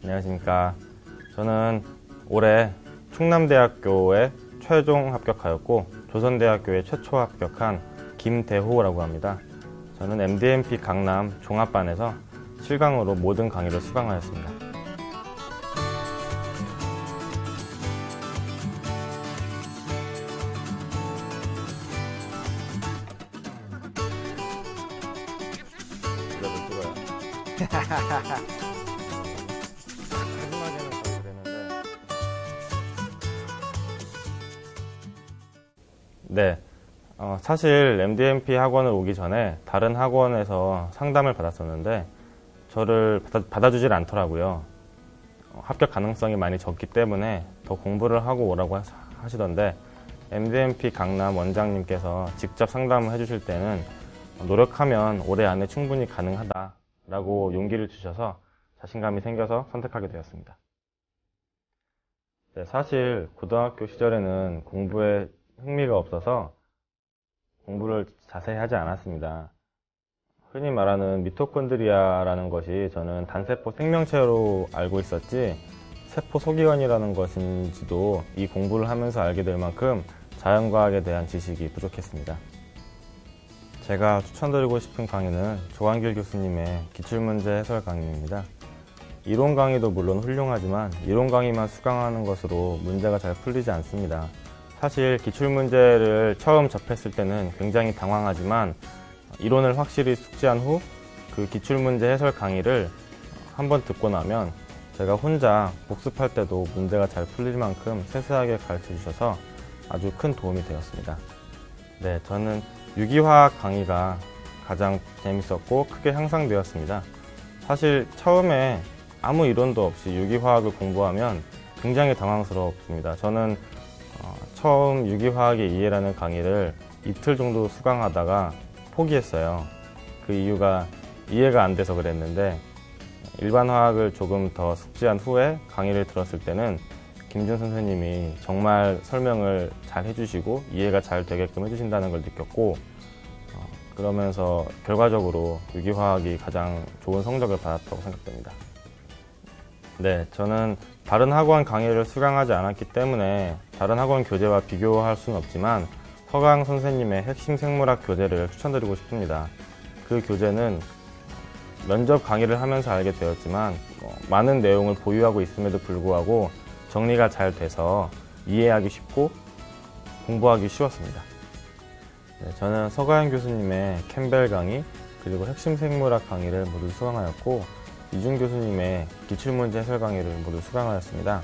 안녕하십니까. 저는 올해 충남대학교에 최종 합격하였고 조선대학교에 최초 합격한 김대호라고 합니다. 저는 MDMP 강남 종합반에서 실강으로 모든 강의를 수강하였습니다. 네, 사실 MDMP 학원을 오기 전에 다른 학원에서 상담을 받았었는데 저를 받아주질 않더라고요. 합격 가능성이 많이 적기 때문에 더 공부를 하고 오라고 하시던데 MDMP 강남 원장님께서 직접 상담을 해주실 때는 노력하면 올해 안에 충분히 가능하다라고 용기를 주셔서 자신감이 생겨서 선택하게 되었습니다. 네, 사실 고등학교 시절에는 공부에 흥미가 없어서 공부를 자세히 하지 않았습니다. 흔히 말하는 미토콘드리아라는 것이 저는 단세포 생명체로 알고 있었지 세포 소기관이라는 것인지도 이 공부를 하면서 알게 될 만큼 자연과학에 대한 지식이 부족했습니다. 제가 추천드리고 싶은 강의는 조한길 교수님의 기출문제 해설 강의입니다. 이론 강의도 물론 훌륭하지만 이론 강의만 수강하는 것으로 문제가 잘 풀리지 않습니다. 사실 기출문제를 처음 접했을 때는 굉장히 당황하지만 이론을 확실히 숙지한 후 그 기출문제 해설 강의를 한번 듣고 나면 제가 혼자 복습할 때도 문제가 잘 풀릴 만큼 세세하게 가르쳐 주셔서 아주 큰 도움이 되었습니다. 네, 저는 유기화학 강의가 가장 재밌었고 크게 향상되었습니다. 사실 처음에 아무 이론도 없이 유기화학을 공부하면 굉장히 당황스럽습니다. 저는 처음 유기화학의 이해라는 강의를 이틀 정도 수강하다가 포기했어요. 그 이유가 이해가 안 돼서 그랬는데 일반 화학을 조금 더 숙지한 후에 강의를 들었을 때는 김준 선생님이 정말 설명을 잘 해주시고 이해가 잘 되게끔 해주신다는 걸 느꼈고 그러면서 결과적으로 유기화학이 가장 좋은 성적을 받았다고 생각됩니다. 네, 저는 다른 학원 강의를 수강하지 않았기 때문에 다른 학원 교재와 비교할 수는 없지만 서강 선생님의 핵심 생물학 교재를 추천드리고 싶습니다. 그 교재는 면접 강의를 하면서 알게 되었지만 많은 내용을 보유하고 있음에도 불구하고 정리가 잘 돼서 이해하기 쉽고 공부하기 쉬웠습니다. 네, 저는 서가연 교수님의 캠벨 강의 그리고 핵심 생물학 강의를 모두 수강하였고 이준 교수님의 기출문제 해설 강의를 모두 수강하였습니다.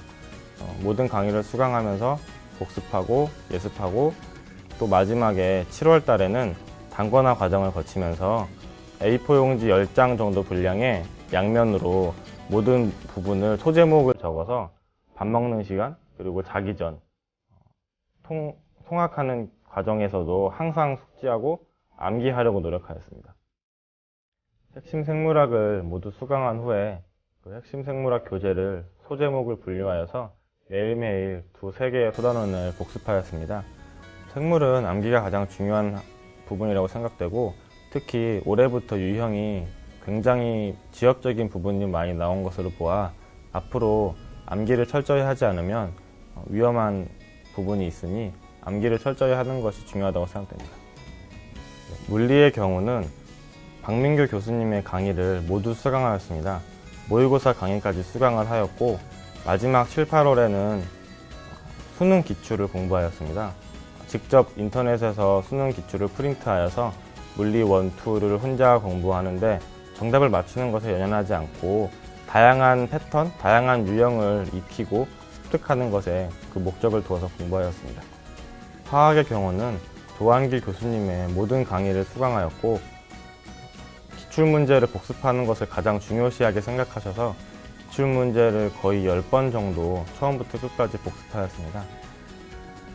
모든 강의를 수강하면서 복습하고 예습하고 또 마지막에 7월 달에는 단권화 과정을 거치면서 A4 용지 10장 정도 분량의 양면으로 모든 부분을 소제목을 적어서 밥 먹는 시간 그리고 자기 전 통학하는 과정에서도 항상 숙지하고 암기하려고 노력하였습니다. 핵심 생물학을 모두 수강한 후에 그 핵심 생물학 교재를 소제목을 분류하여서 매일매일 2-3개의 소단원을 복습하였습니다. 생물은 암기가 가장 중요한 부분이라고 생각되고 특히 올해부터 유형이 굉장히 지역적인 부분이 많이 나온 것으로 보아 앞으로 암기를 철저히 하지 않으면 위험한 부분이 있으니 암기를 철저히 하는 것이 중요하다고 생각됩니다. 물리의 경우는 박민규 교수님의 강의를 모두 수강하였습니다. 모의고사 강의까지 수강을 하였고 마지막 7, 8월에는 수능 기출을 공부하였습니다. 직접 인터넷에서 수능 기출을 프린트하여서 물리 1, 2를 혼자 공부하는데 정답을 맞추는 것에 연연하지 않고 다양한 패턴, 다양한 유형을 익히고 습득하는 것에 그 목적을 두어서 공부하였습니다. 화학의 경우는 조한길 교수님의 모든 강의를 수강하였고 기출문제를 복습하는 것을 가장 중요시하게 생각하셔서 기출문제를 거의 10번 정도 처음부터 끝까지 복습하였습니다.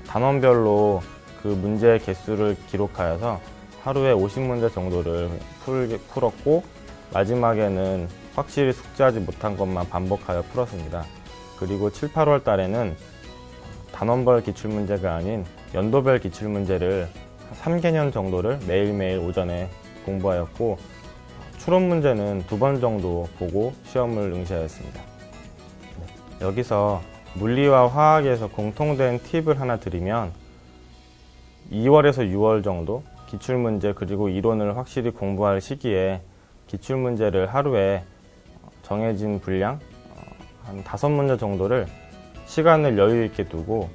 단원별로 그 문제의 개수를 기록하여서 하루에 50문제 정도를 풀었고 마지막에는 확실히 숙지하지 못한 것만 반복하여 풀었습니다. 그리고 7, 8월 달에는 단원별 기출문제가 아닌 연도별 기출문제를 3개년 정도를 매일매일 오전에 공부하였고 추론 문제는 2번 정도 보고 시험을 응시하였습니다. 여기서 물리와 화학에서 공통된 팁을 하나 드리면 2월에서 6월 정도 기출문제 그리고 이론을 확실히 공부할 시기에 기출문제를 하루에 정해진 분량 한 5문제 정도를 시간을 여유 있게 두고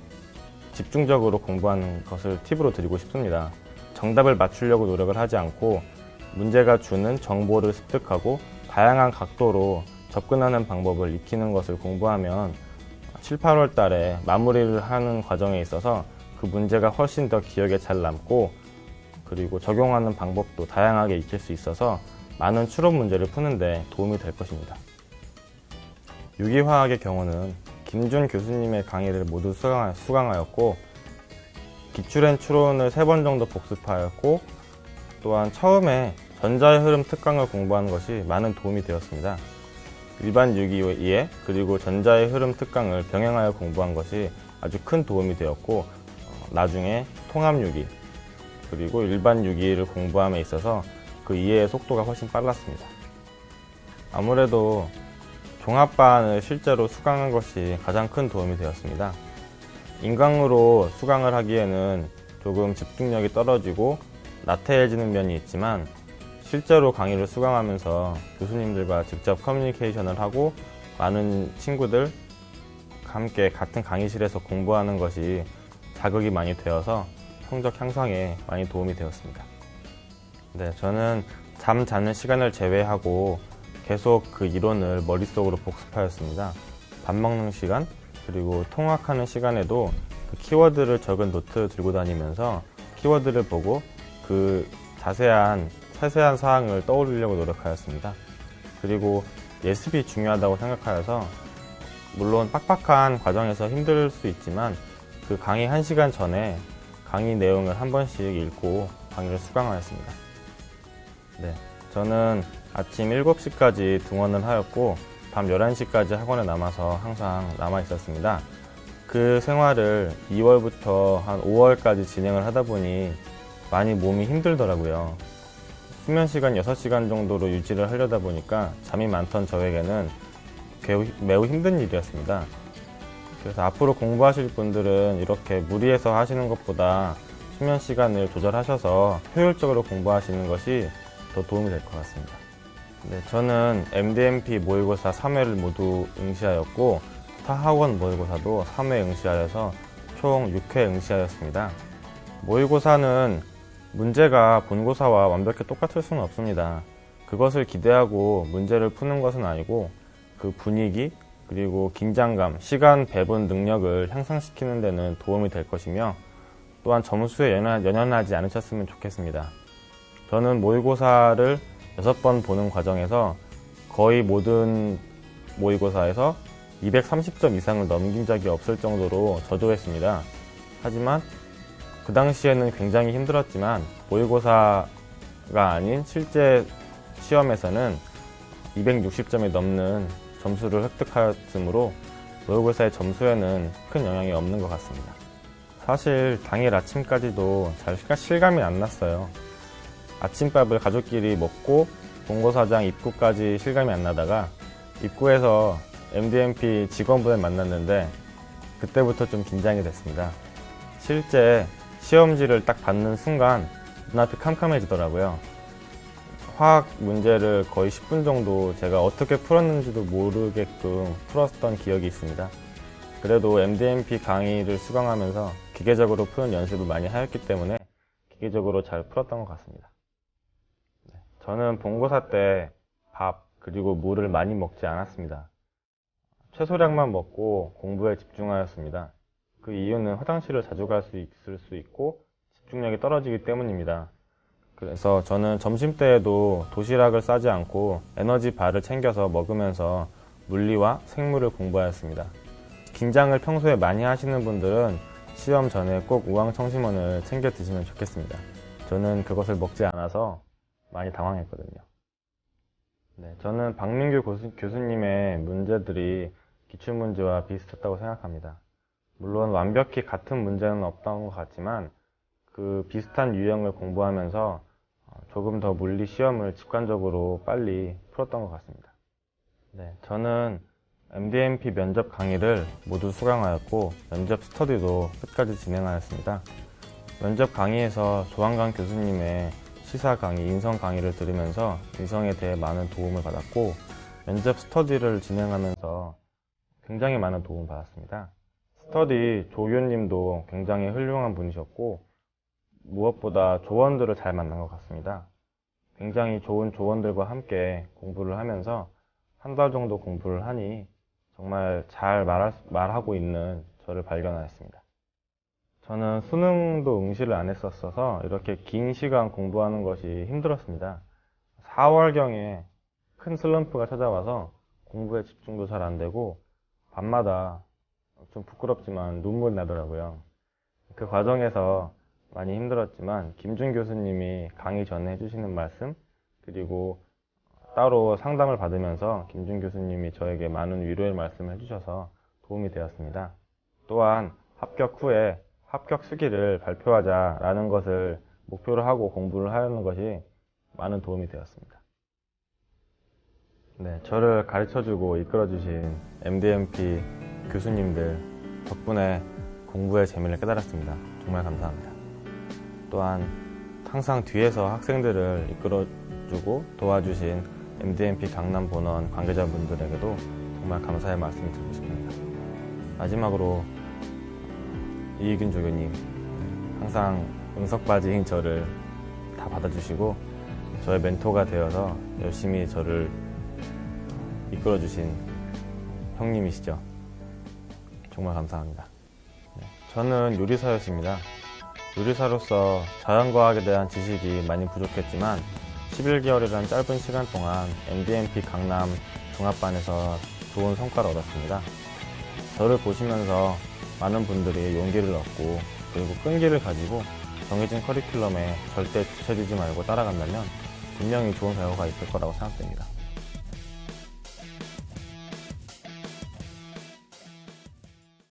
집중적으로 공부하는 것을 팁으로 드리고 싶습니다. 정답을 맞추려고 노력을 하지 않고 문제가 주는 정보를 습득하고 다양한 각도로 접근하는 방법을 익히는 것을 공부하면 7, 8월 달에 마무리를 하는 과정에 있어서 그 문제가 훨씬 더 기억에 잘 남고 그리고 적용하는 방법도 다양하게 익힐 수 있어서 많은 추론 문제를 푸는데 도움이 될 것입니다. 유기화학의 경우는 김준 교수님의 강의를 모두 수강하였고 기출엔 추론을 3번 정도 복습하였고 또한 처음에 전자의 흐름 특강을 공부하는 것이 많은 도움이 되었습니다. 일반 유기에 그리고 전자의 흐름 특강을 병행하여 공부한 것이 아주 큰 도움이 되었고 나중에 통합유기 그리고 일반 유기를 공부함에 있어서 그 이해의 속도가 훨씬 빨랐습니다. 아무래도 종합반을 실제로 수강한 것이 가장 큰 도움이 되었습니다. 인강으로 수강을 하기에는 조금 집중력이 떨어지고 나태해지는 면이 있지만 실제로 강의를 수강하면서 교수님들과 직접 커뮤니케이션을 하고 많은 친구들 함께 같은 강의실에서 공부하는 것이 자극이 많이 되어서 성적 향상에 많이 도움이 되었습니다. 네, 저는 잠 자는 시간을 제외하고 계속 그 이론을 머릿속으로 복습하였습니다. 밥 먹는 시간 그리고 통학하는 시간에도 그 키워드를 적은 노트 들고 다니면서 키워드를 보고 그 세세한 사항을 떠올리려고 노력하였습니다. 그리고 예습이 중요하다고 생각하여서 물론 빡빡한 과정에서 힘들 수 있지만 그 강의 1시간 전에 강의 내용을 한 번씩 읽고 강의를 수강하였습니다. 네, 저는 아침 7시까지 등원을 하였고 밤 11시까지 학원에 남아서 항상 남아 있었습니다. 그 생활을 2월부터 한 5월까지 진행을 하다 보니 많이 몸이 힘들더라고요. 수면 시간 6시간 정도로 유지를 하려다 보니까 잠이 많던 저에게는 매우 힘든 일이었습니다. 그래서 앞으로 공부하실 분들은 이렇게 무리해서 하시는 것보다 수면 시간을 조절하셔서 효율적으로 공부하시는 것이 더 도움이 될 것 같습니다. 네, 저는 MDMP 모의고사 3회를 모두 응시하였고 타학원 모의고사도 3회 응시하여서 총 6회 응시하였습니다. 모의고사는 문제가 본고사와 완벽히 똑같을 수는 없습니다. 그것을 기대하고 문제를 푸는 것은 아니고 그 분위기 그리고 긴장감, 시간 배분 능력을 향상시키는 데는 도움이 될 것이며 또한 점수에 연연하지 않으셨으면 좋겠습니다. 저는 모의고사를 6번 보는 과정에서 거의 모든 모의고사에서 230점 이상을 넘긴 적이 없을 정도로 저조했습니다. 하지만 그 당시에는 굉장히 힘들었지만 모의고사가 아닌 실제 시험에서는 260점이 넘는 점수를 획득하였으므로 모의고사의 점수에는 큰 영향이 없는 것 같습니다. 사실 당일 아침까지도 잘 실감이 안 났어요. 아침밥을 가족끼리 먹고 본고사장 입구까지 실감이 안 나다가 입구에서 MDMP 직원분을 만났는데 그때부터 좀 긴장이 됐습니다. 실제 시험지를 딱 받는 순간 눈앞이 캄캄해지더라고요. 화학 문제를 거의 10분 정도 제가 어떻게 풀었는지도 모르게끔 풀었던 기억이 있습니다. 그래도 MDMP 강의를 수강하면서 기계적으로 푸는 연습을 많이 하였기 때문에 기계적으로 잘 풀었던 것 같습니다. 저는 본고사 때 밥 그리고 물을 많이 먹지 않았습니다. 최소량만 먹고 공부에 집중하였습니다. 그 이유는 화장실을 자주 갈 수 있을 수 있고 집중력이 떨어지기 때문입니다. 그래서 저는 점심때에도 도시락을 싸지 않고 에너지 바를 챙겨서 먹으면서 물리와 생물을 공부하였습니다. 긴장을 평소에 많이 하시는 분들은 시험 전에 꼭 우황청심원을 챙겨 드시면 좋겠습니다. 저는 그것을 먹지 않아서 많이 당황했거든요. 네, 저는 박민규 교수님의 문제들이 기출문제와 비슷했다고 생각합니다. 물론 완벽히 같은 문제는 없던 것 같지만 그 비슷한 유형을 공부하면서 조금 더 물리 시험을 직관적으로 빨리 풀었던 것 같습니다. 네, 저는 MDMP 면접 강의를 모두 수강하였고 면접 스터디도 끝까지 진행하였습니다. 면접 강의에서 조한강 교수님의 시사 강의, 인성 강의를 들으면서 인성에 대해 많은 도움을 받았고 면접 스터디를 진행하면서 굉장히 많은 도움을 받았습니다. 스터디 조교님도 굉장히 훌륭한 분이셨고 무엇보다 조원들을 잘 만난 것 같습니다. 굉장히 좋은 조원들과 함께 공부를 하면서 한 달 정도 공부를 하니 정말 잘 말하고 있는 저를 발견하였습니다. 저는 수능도 응시를 안 했었어서 이렇게 긴 시간 공부하는 것이 힘들었습니다. 4월경에 큰 슬럼프가 찾아와서 공부에 집중도 잘 안 되고 밤마다 좀 부끄럽지만 눈물이 나더라고요. 그 과정에서 많이 힘들었지만 김준 교수님이 강의 전에 해주시는 말씀 그리고 따로 상담을 받으면서 김준 교수님이 저에게 많은 위로의 말씀을 해주셔서 도움이 되었습니다. 또한 합격 후에 합격 수기를 발표하자라는 것을 목표로 하고 공부를 하는 것이 많은 도움이 되었습니다. 네, 저를 가르쳐주고 이끌어주신 MDMP 교수님들 덕분에 공부의 재미를 깨달았습니다. 정말 감사합니다. 또한 항상 뒤에서 학생들을 이끌어주고 도와주신 MDMP 강남 본원 관계자분들에게도 정말 감사의 말씀을 드리고 싶습니다. 마지막으로 이익윤 조교님, 항상 응석바지인 저를 다 받아주시고 저의 멘토가 되어서 열심히 저를 이끌어주신 형님이시죠. 정말 감사합니다. 저는 요리사였습니다. 요리사로서 자연과학에 대한 지식이 많이 부족했지만 11개월이라는 짧은 시간 동안 MDMP 강남 종합반에서 좋은 성과를 얻었습니다. 저를 보시면서 많은 분들이 용기를 얻고 그리고 끈기를 가지고 정해진 커리큘럼에 절대 뒤처지지 말고 따라간다면 분명히 좋은 결과가 있을 거라고 생각됩니다.